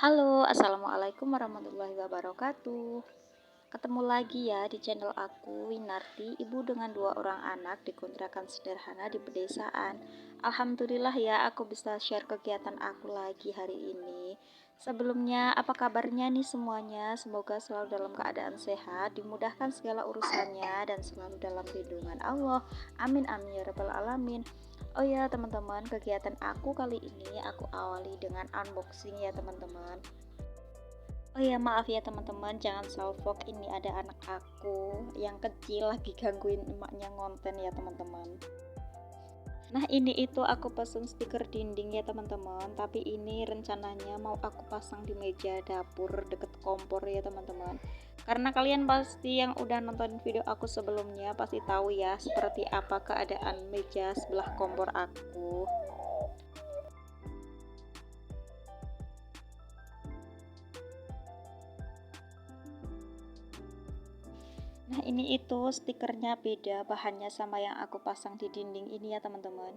Halo, assalamualaikum warahmatullahi wabarakatuh. Ketemu lagi ya di channel aku, Winarti, ibu dengan 2 orang anak di kontrakan sederhana di pedesaan. Alhamdulillah ya, aku bisa share kegiatan aku lagi hari ini. Sebelumnya, apa kabarnya nih semuanya? Semoga selalu dalam keadaan sehat, dimudahkan segala urusannya, dan selalu dalam lindungan Allah. Amin amin ya rabbal alamin. Oh ya teman-teman, kegiatan aku kali ini aku awali dengan unboxing ya teman-teman. Oh ya maaf ya teman-teman, jangan salfok, ini ada anak aku yang kecil lagi gangguin emaknya ngonten ya teman-teman. Nah ini itu aku pesen stiker dinding ya teman-teman, tapi ini rencananya mau aku pasang di meja dapur deket kompor ya teman-teman. Karena kalian pasti yang udah nonton video aku sebelumnya pasti tahu ya seperti apa keadaan meja sebelah kompor aku. Nah ini itu stikernya beda bahannya sama yang aku pasang di dinding ini ya teman-teman.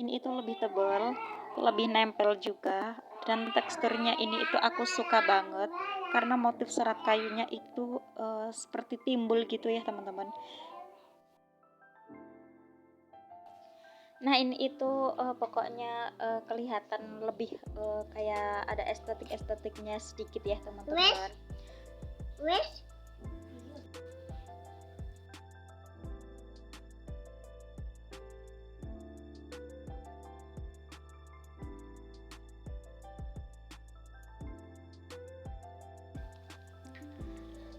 Ini itu lebih tebal, lebih nempel juga, dan teksturnya ini itu aku suka banget karena motif serat kayunya itu seperti timbul gitu ya teman-teman. Nah ini itu pokoknya kelihatan lebih kayak ada estetiknya sedikit ya teman-teman. Wes.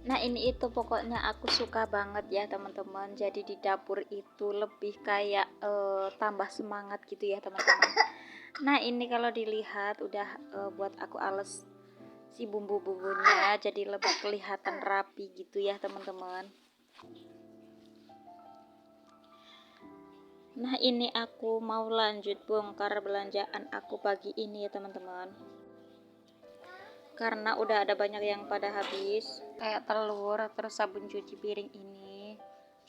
Nah ini itu pokoknya aku suka banget ya teman-teman. Jadi di dapur itu lebih kayak tambah semangat gitu ya teman-teman. Nah ini kalau dilihat udah buat aku ales si bumbu-bumbunya, jadi lebih kelihatan rapi gitu ya teman-teman. Nah ini aku mau lanjut bongkar belanjaan aku pagi ini ya teman-teman. Karena udah ada banyak yang pada habis, kayak telur, terus sabun cuci piring ini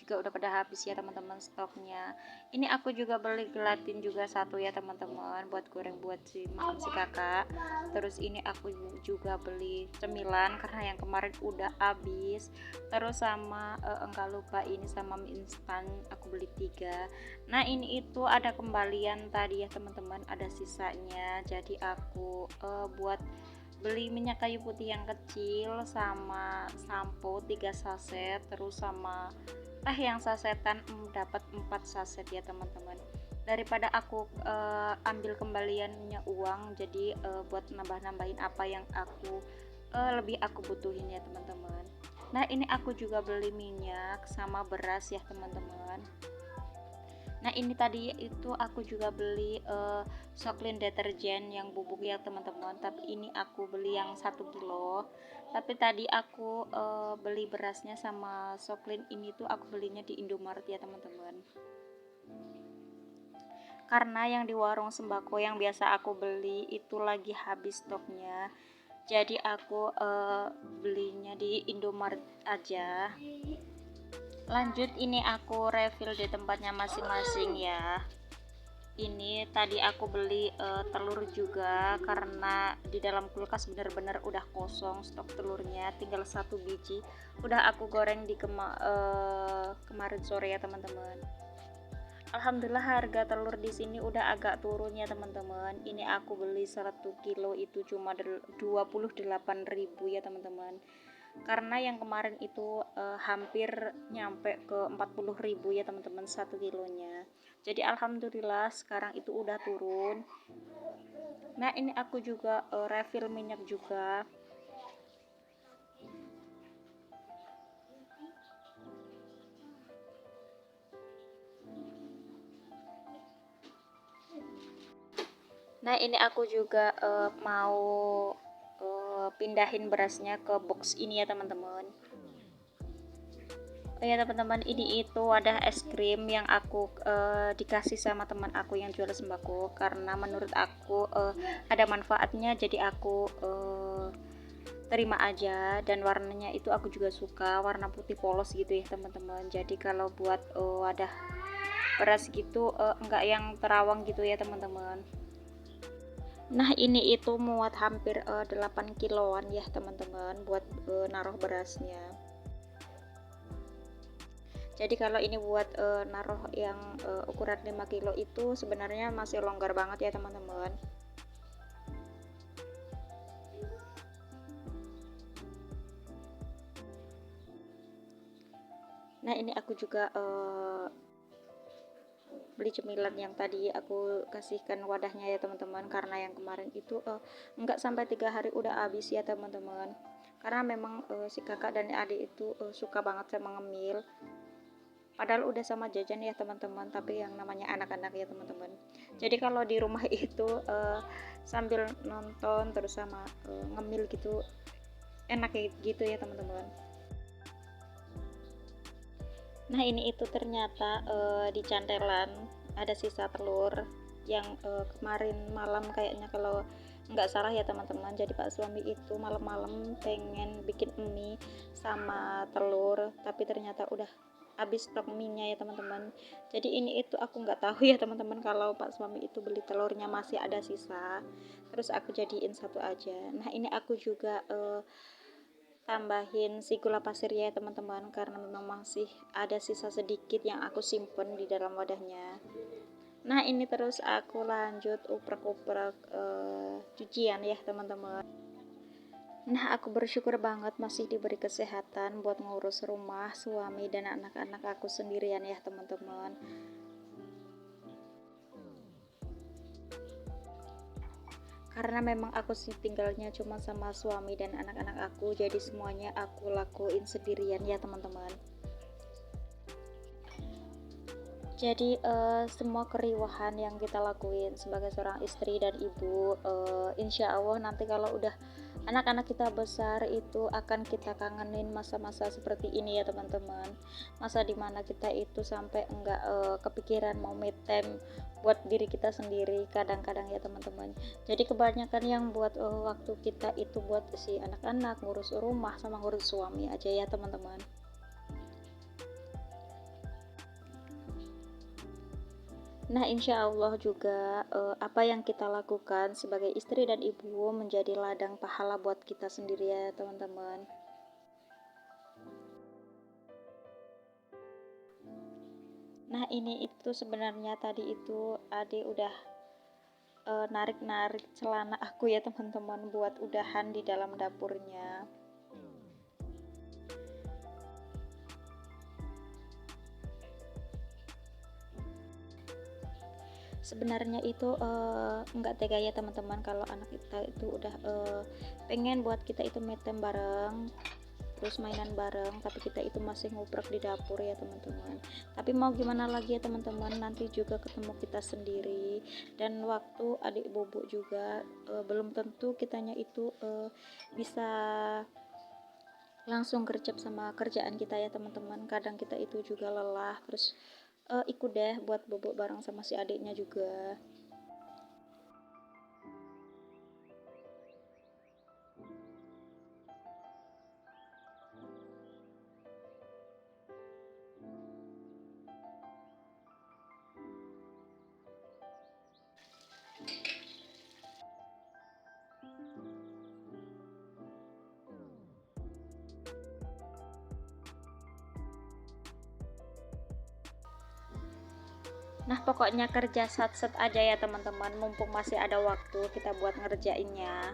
juga udah pada habis ya teman-teman stoknya. Ini aku juga beli gelatin juga satu ya teman-teman, buat goreng buat si makan si kakak. Terus ini aku juga beli cemilan karena yang kemarin udah habis. Terus sama enggak lupa ini sama mie instan aku beli 3. Nah ini itu ada kembalian tadi ya teman-teman, ada sisanya, jadi aku buat beli minyak kayu putih yang kecil sama sampo 3 saset, terus sama teh yang sasetan dapat 4 saset ya teman-teman. Daripada aku ambil kembaliannya uang, jadi buat nambah-nambahin apa yang aku lebih aku butuhin ya teman-teman. Nah ini aku juga beli minyak sama beras ya teman-teman. Nah ini tadi itu aku juga beli Soklin deterjen yang bubuk ya teman-teman, tapi ini aku beli yang 1 kilo. Tapi tadi aku beli berasnya sama Soklin ini tuh aku belinya di Indomaret ya teman-teman. Karena yang di warung sembako yang biasa aku beli itu lagi habis stoknya. Jadi aku belinya di Indomaret aja. Lanjut, ini aku refill di tempatnya masing-masing ya. Ini tadi aku beli telur juga karena di dalam kulkas bener-bener udah kosong stok telurnya, tinggal 1 biji. Udah aku goreng di kemarin sore ya teman-teman. Alhamdulillah harga telur di sini udah agak turun ya teman-teman. Ini aku beli 1 kilo itu cuma 28.000 ya teman-teman. Karena yang kemarin itu hampir nyampe ke 40.000 ya teman-teman 1 kilonya. Jadi alhamdulillah sekarang itu udah turun. Nah ini aku juga refill minyak juga. Nah ini aku juga mau pindahin berasnya ke box ini ya teman-teman. Oh ya teman-teman, ini itu ada es krim yang aku dikasih sama teman aku yang jual sembako karena menurut aku ada manfaatnya, jadi aku terima aja, dan warnanya itu aku juga suka, warna putih polos gitu ya teman-teman. Jadi kalau buat wadah beras gitu enggak yang terawang gitu ya teman-teman. Nah ini itu muat hampir 8 kiloan ya teman-teman, buat naruh berasnya. Jadi kalau ini buat naruh yang ukuran 5 kilo itu sebenarnya masih longgar banget ya teman-teman. Nah ini aku juga beli cemilan yang tadi aku kasihkan wadahnya ya teman-teman, karena yang kemarin itu enggak sampai 3 hari udah habis ya teman-teman, karena memang si kakak dan adik itu suka banget sama ngemil, padahal udah sama jajan ya teman-teman, tapi yang namanya anak-anak ya teman-teman. Jadi kalau di rumah itu sambil nonton terus sama ngemil gitu enak gitu ya teman-teman. Nah ini itu ternyata di cantelan ada sisa telur yang kemarin malam kayaknya kalau nggak salah ya teman-teman. Jadi Pak suami itu malam-malam pengen bikin mie sama telur, tapi ternyata udah habis stok mie-nya ya teman-teman. Jadi ini itu aku nggak tahu ya teman-teman, kalau Pak suami itu beli telurnya masih ada sisa, terus aku jadiin satu aja. Nah ini aku juga tambahin si gula pasir ya teman-teman, karena memang masih ada sisa sedikit yang aku simpen di dalam wadahnya. Nah ini terus aku lanjut uprek-uprek cucian ya teman-teman. Nah aku bersyukur banget masih diberi kesehatan buat ngurus rumah, suami dan anak-anak aku sendirian ya teman-teman. Karena memang aku sih tinggalnya cuma sama suami dan anak-anak aku, jadi semuanya aku lakuin sendirian ya teman-teman. Jadi semua keriuhan yang kita lakuin sebagai seorang istri dan ibu, insya Allah nanti kalau udah anak-anak kita besar itu akan kita kangenin masa-masa seperti ini ya teman-teman. Masa dimana kita itu sampai enggak kepikiran mau me time buat diri kita sendiri kadang-kadang ya teman-teman. Jadi kebanyakan yang buat waktu kita itu buat si anak-anak, ngurus rumah sama ngurus suami aja ya teman-teman. Nah, insya Allah juga apa yang kita lakukan sebagai istri dan ibu menjadi ladang pahala buat kita sendiri ya teman-teman. Nah, ini itu sebenarnya tadi itu Ade udah narik-narik celana aku ya teman-teman, buat udahan di dalam dapurnya. Sebenarnya itu nggak tega ya teman-teman, kalau anak kita itu udah pengen buat kita itu metem bareng, terus mainan bareng, tapi kita itu masih nguprek di dapur ya teman-teman. Tapi mau gimana lagi ya teman-teman, nanti juga ketemu kita sendiri, dan waktu adik bobo juga belum tentu kitanya itu bisa langsung gercep sama kerjaan kita ya teman-teman. Kadang kita itu juga lelah, terus ikut deh buat bobo bareng sama si adiknya juga. Nah pokoknya kerja sat-set aja ya teman-teman, mumpung masih ada waktu kita buat ngerjainnya.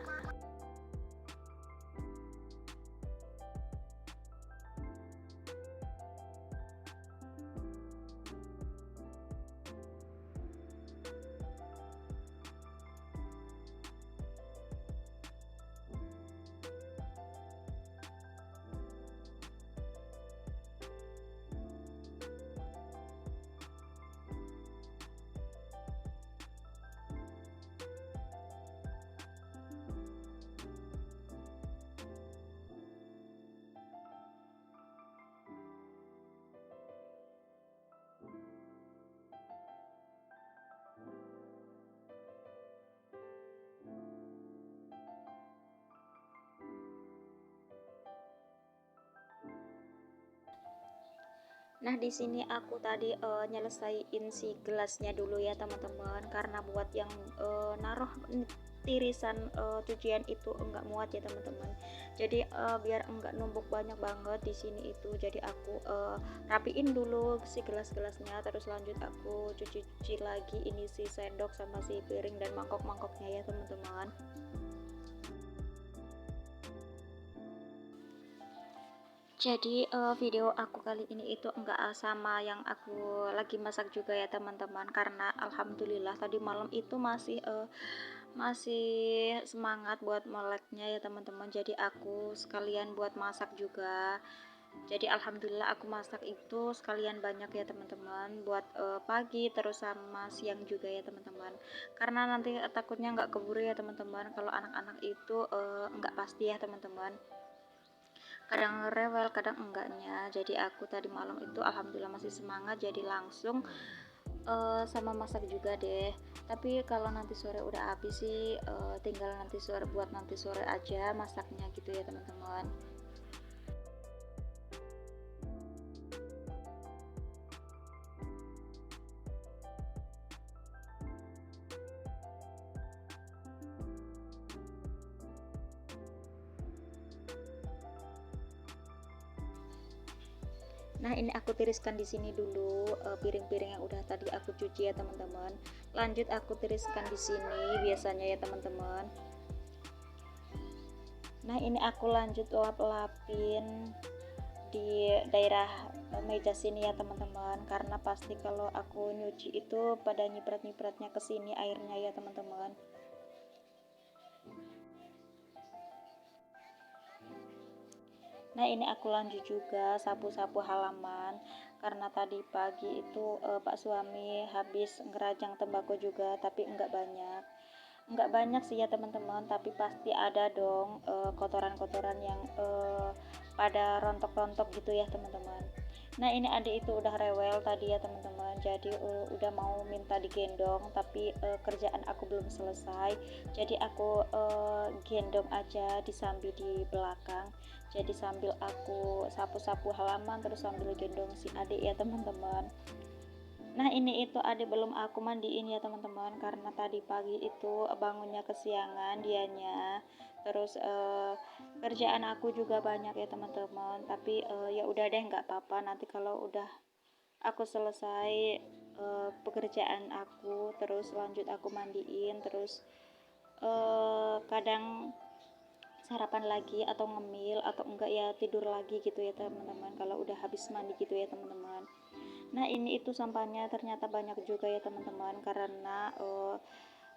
Nah, di sini aku tadi nyelesain si gelasnya dulu ya teman-teman, karena buat yang naruh tirisan cucian itu enggak muat ya teman-teman. Jadi biar enggak numpuk banyak banget di sini itu, jadi aku rapiin dulu si gelas-gelasnya, terus lanjut aku cuci-cuci lagi ini si sendok sama si piring dan mangkok-mangkoknya ya teman-teman. Jadi video aku kali ini itu enggak sama yang aku lagi masak juga ya teman-teman, karena alhamdulillah tadi malam itu masih semangat buat meleknya ya teman-teman. Jadi aku sekalian buat masak juga. Jadi alhamdulillah aku masak itu sekalian banyak ya teman-teman, buat pagi terus sama siang juga ya teman-teman. Karena nanti takutnya nggak keburu ya teman-teman, kalau anak-anak itu nggak pasti ya teman-teman, kadang rewel kadang enggaknya. Jadi aku tadi malam itu alhamdulillah masih semangat, jadi langsung sama masak juga deh. Tapi kalau nanti sore udah habis sih tinggal nanti sore, buat nanti sore aja masaknya gitu ya teman-teman. Nah, ini aku tiriskan di sini dulu piring-piring yang udah tadi aku cuci ya teman-teman. Lanjut aku tiriskan di sini biasanya ya teman-teman. Nah, ini aku lanjut lap-lapin di daerah meja sini ya teman-teman, karena pasti kalau aku nyuci itu pada nyiprat-nyipratnya ke sini airnya ya teman-teman. Nah, ini aku lanjut juga sapu-sapu halaman, karena tadi pagi itu Pak suami habis ngerajang tembakau juga, tapi enggak banyak sih ya teman-teman, tapi pasti ada dong kotoran-kotoran yang pada rontok-rontok gitu ya teman-teman. Nah, ini adik itu udah rewel tadi ya teman-teman, jadi udah mau minta digendong, tapi kerjaan aku belum selesai, jadi aku gendong aja disambi di belakang. Jadi sambil aku sapu-sapu halaman terus sambil gendong si adik ya teman-teman. Nah, ini itu adik belum aku mandiin ya teman-teman, karena tadi pagi itu bangunnya kesiangan dianya. Terus kerjaan aku juga banyak ya teman-teman, tapi ya udah deh nggak apa-apa, nanti kalau udah aku selesai pekerjaan aku terus lanjut aku mandiin, terus kadang sarapan lagi atau ngemil atau enggak ya tidur lagi gitu ya teman-teman, kalau udah habis mandi gitu ya teman-teman. Nah, ini itu sampahnya ternyata banyak juga ya teman-teman, karena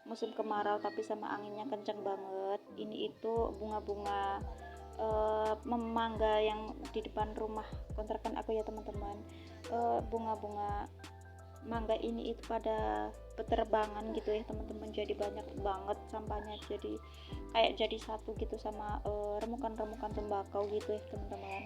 musim kemarau tapi sama anginnya kencang banget. Ini itu bunga-bunga memangga yang di depan rumah kontrakan aku ya teman-teman. Bunga-bunga mangga ini itu pada beterbangan gitu ya teman-teman, jadi banyak banget sampahnya, jadi kayak jadi satu gitu sama remukan-remukan tembakau gitu ya teman-teman.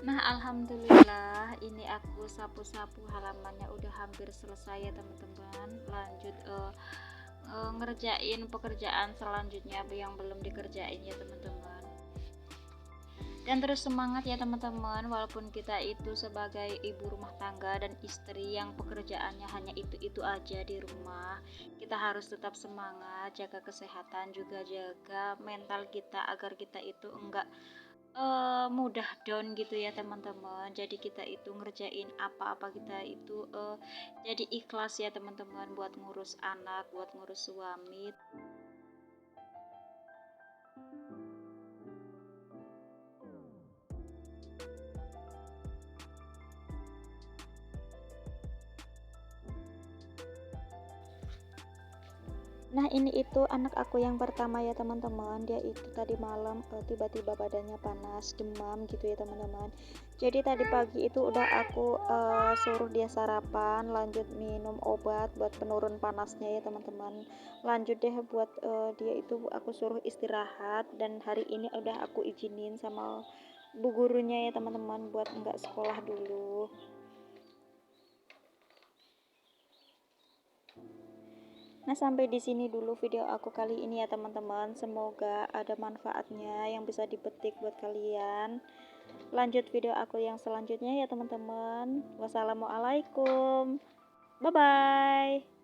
Nah, alhamdulillah ini aku sapu-sapu halamannya udah hampir selesai ya teman-teman. Lanjut ngerjain pekerjaan selanjutnya yang belum dikerjain ya teman-teman. Dan terus semangat ya teman-teman, walaupun kita itu sebagai ibu rumah tangga dan istri yang pekerjaannya hanya itu-itu aja di rumah, kita harus tetap semangat, jaga kesehatan juga jaga mental kita agar kita itu enggak mudah down gitu ya teman-teman. Jadi kita itu ngerjain apa-apa kita itu jadi ikhlas ya teman-teman, buat ngurus anak, buat ngurus suami. Nah, ini itu anak aku yang pertama ya teman-teman. Dia itu tadi malam tiba-tiba badannya panas, demam gitu ya teman-teman. Jadi tadi pagi itu udah aku suruh dia sarapan, lanjut minum obat buat penurun panasnya ya teman-teman. Lanjut deh buat dia itu aku suruh istirahat, dan hari ini udah aku izinin sama bu gurunya ya teman-teman buat enggak sekolah dulu. Nah, sampai di sini dulu video aku kali ini ya teman-teman. Semoga ada manfaatnya yang bisa dipetik buat kalian. Lanjut video aku yang selanjutnya ya teman-teman. Wassalamualaikum. Bye bye.